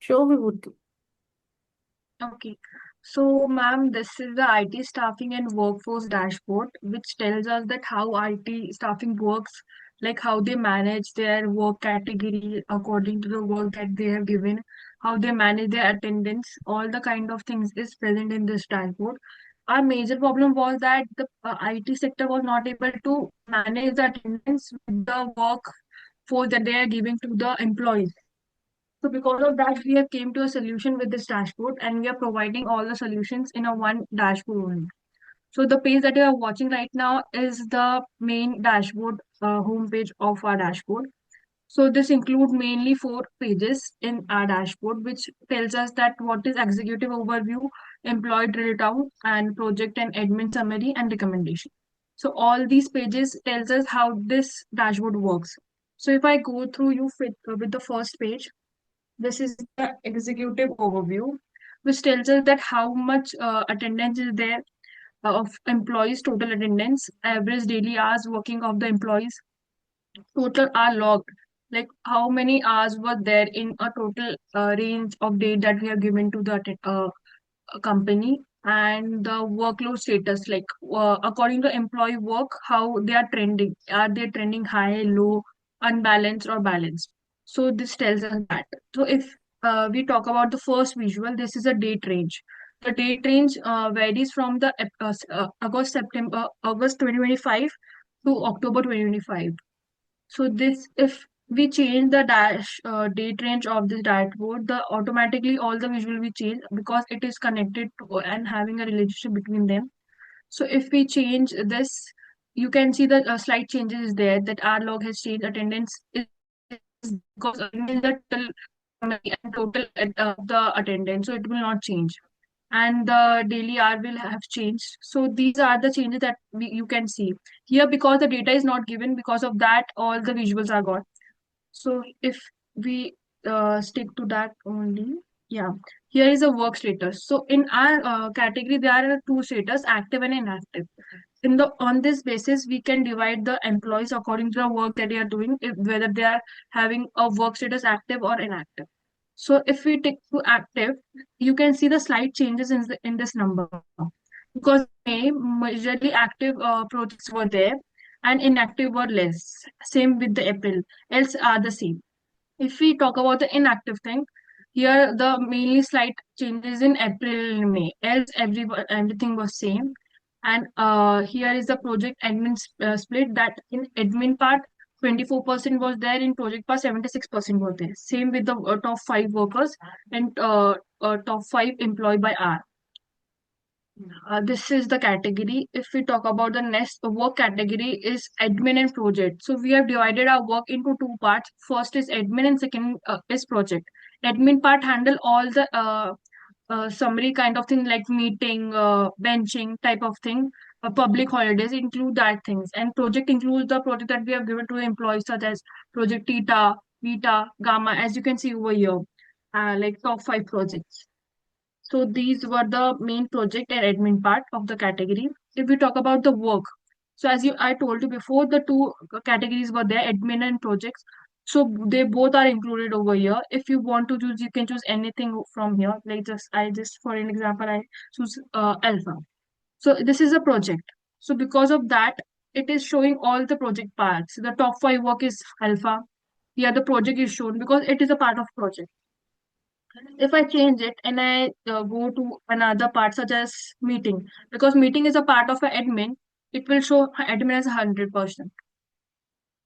Sure, we would. Okay. So, ma'am, this is the IT staffing and workforce dashboard, which tells us that how IT staffing works, like how they manage their work category according to the work that they have given, how they manage their attendance, all the kind of things is present in this dashboard. Our major problem was that the IT sector was not able to manage the attendance with the workforce that they are giving to the employees. So because of that, we have came to a solution with this dashboard, and we are providing all the solutions in a one dashboard only. So the page that you are watching right now is the main dashboard homepage of our dashboard. So this includes mainly four pages in our dashboard, which tells us that what is executive overview, employee drill down, and project and admin summary and recommendation. So all these pages tells us how this dashboard works. So if I go through you with the first page, this is the executive overview, which tells us that how much attendance is there of employees, total attendance, average daily hours working of the employees, total hour logged, like how many hours were there in a total range of date that we have given to the company, and the workload status, like according to employee work, how they are trending. Are they trending high, low, unbalanced, or balanced? So this tells us that. So if we talk about the first visual, this is a date range. The date range varies from the August 2025 to October 2025. So this, if we change the date range of this dashboard, the automatically all the visual will change because it is connected to and having a relationship between them. So if we change this, you can see the slight changes is there, that our log has changed. Attendance is because in the total summary and total the attendance, so it will not change, and the daily hour will have changed. So these are the changes that you can see here. Because the data is not given, because of that all the visuals are gone. So if we stick to that only, yeah, here is a work status. So in our category there are two status, active and inactive. In the on this basis we can divide the employees according to the work that they are doing, if, whether they are having a work status active or inactive. So if we take to active, you can see the slight changes in this number, because May majorly active projects were there and inactive were less. Same with the April, else are the same. If we talk about the inactive thing, here the mainly slight changes in April and May, else everything was same. And here is the project admin split, that in admin part 24% was there, in project part 76% was there. Same with the top five workers and top five employed by hour. This is the category. If we talk about the next work category is admin and project. So we have divided our work into two parts. First is admin and second is project. Admin part handle all the summary kind of thing, like meeting, benching type of thing. Public holidays include that things, and project includes the project that we have given to employees, such as project Theta, Beta, Gamma, as you can see over here, like top five projects. So these were the main project and admin part of the category. If we talk about the work, so as I told you before, the two categories were there, admin and projects. So they both are included over here. If you want to choose, you can choose anything from here. Like just for an example, I choose alpha. So this is a project. So because of that, it is showing all the project parts. The top five work is alpha. Yeah, the project is shown because it is a part of project. If I change it and I go to another part such as meeting, because meeting is a part of an admin, it will show admin as 100%.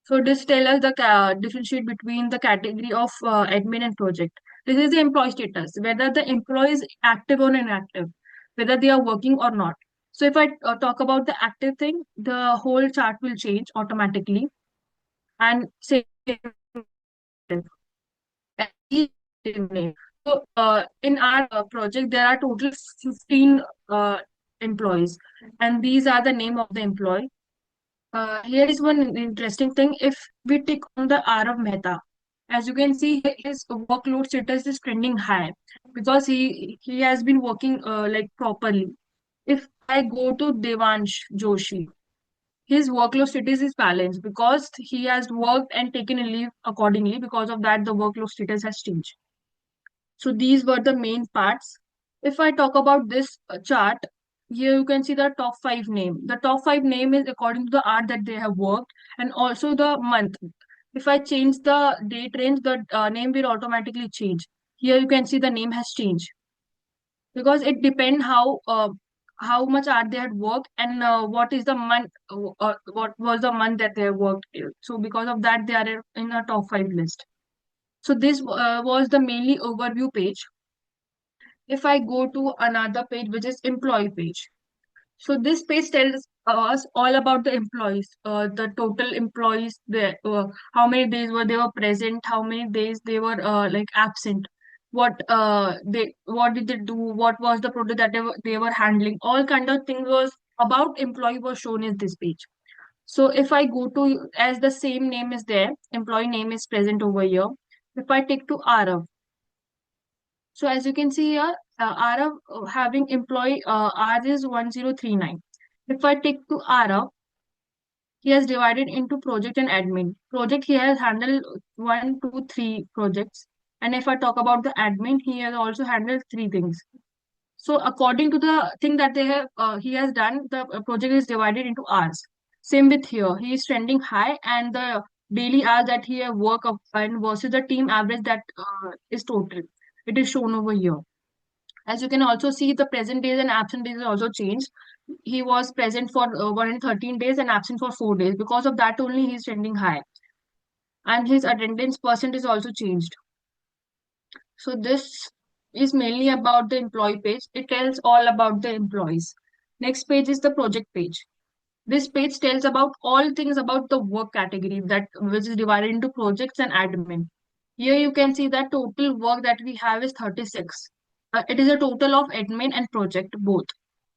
So this tells us the differentiate between the category of admin and project. This is the employee status, whether the employee is active or inactive, whether they are working or not. So if I talk about the active thing, the whole chart will change automatically, and say name. So, in our project, there are total 15 employees, and these are the name of the employee. Here is one interesting thing. If we tick on the R of Mehta, as you can see, his workload status is trending high because he has been working like properly. If I go to Devansh Joshi, his workload status is balanced because he has worked and taken a leave accordingly. Because of that, the workload status has changed. So these were the main parts. If I talk about this chart, here you can see the top five name. The top five name is according to the hour that they have worked and also the month. If I change the date range, the name will automatically change. Here you can see the name has changed because it depends how much hour they had worked and what is the month, what was the month that they have worked. So because of that, they are in a top five list. So this was the mainly overview page. If I go to another page, which is employee page. So this page tells us all about the employees, the total employees, how many days were they were present, how many days they were like absent, what did they do, what was the product that they were handling, all kind of things was about employee was shown in this page. So if I go to as the same name is there, employee name is present over here. If I take to Arav, so as you can see here, Arav having employee R is 1039. If I take to Arav, he has divided into project and admin. Project he has handled one, two, three projects. And if I talk about the admin, he has also handled three things. So according to the thing that he has done, the project is divided into hours. Same with here, he is trending high, and the daily hours that he have work of and versus the team average that is total. It is shown over here. As you can also see, the present days and absent days also changed. He was present for 113 days and absent for 4 days. Because of that only, he is trending high. And his attendance percent is also changed. So this is mainly about the employee page. It tells all about the employees. Next page is the project page. This page tells about all things about the work category that which is divided into projects and admin. Here you can see that total work that we have is 36. It is a total of admin and project both.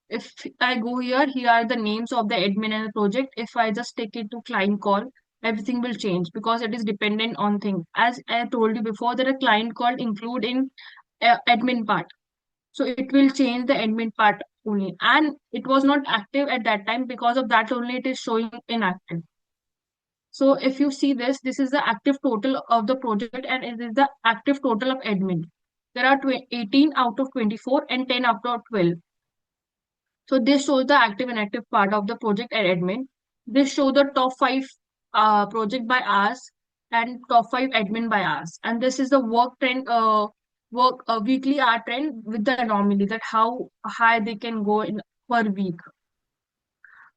If I go here, here are the names of the admin and the project. If I just take it to client call, everything will change because it is dependent on thing. As I told you before, that a client call include in admin part. So it will change the admin part only. And it was not active at that time, because of that only it is showing inactive. So if you see this, this is the active total of the project and it is the active total of admin. There are 18 out of 24 and 10 out of 12. So this shows the active and active part of the project and admin. This shows the top five project by hours and top five admin by hours. And this is the work trend, work weekly hour trend with the anomaly that how high they can go in per week.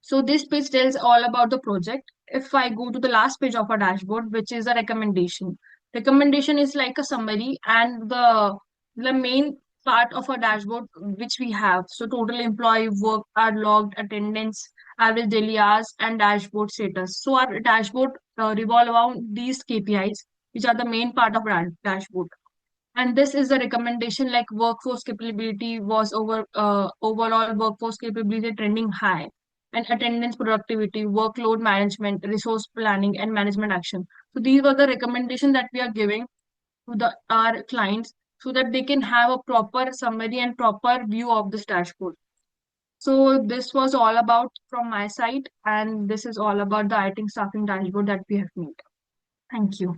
So this page tells all about the project. If I go to the last page of our dashboard, which is a recommendation. Recommendation is like a summary and the main part of our dashboard which we have. So total employee work, our logged attendance, average daily hours, and dashboard status. So our dashboard revolve around these KPIs, which are the main part of our dashboard. And this is the recommendation like workforce capability was overall workforce capability trending high, and attendance productivity, workload management, resource planning, and management action. So these were the recommendations that we are giving to our clients so that they can have a proper summary and proper view of this dashboard. So this was all about from my side, and this is all about the IT staffing dashboard that we have made. Thank you.